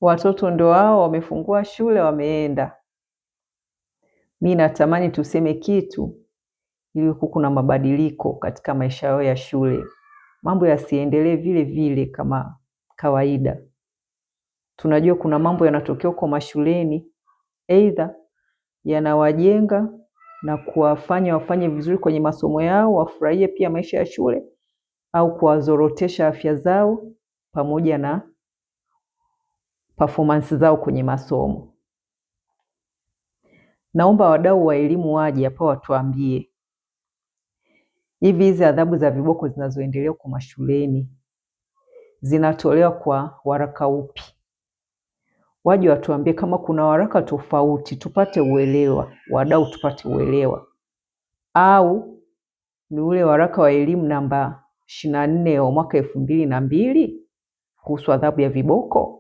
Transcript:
watoto ndo hao wamefungua shule wameenda. Mi natamani tuseme kitu ili kuna mabadiliko katika maisha yao ya shule, mambo yasiendelee vile vile kama kawaida. Tunajua kuna mambo yanatokea kwa mashuleni, aidha yanawajenga na kuwafanya wafanye vizuri kwenye masomo yao, wafurahie pia maisha ya shule, au kuwazorotesha afya zao pamoja na performance zao kwenye masomo. Naomba wadau wa elimu waje hapa watuambie, hizi adhabu za viboko zinazoendelea kwa mashuleni zinatolewa kwa waraka upi? Waje watuambie kama kuna waraka tofauti, tupate uelewa, wadau tupate uelewa, au ni ule waraka wa elimu namba 24 wa mwaka 2002 kuhusu adhabu ya viboko.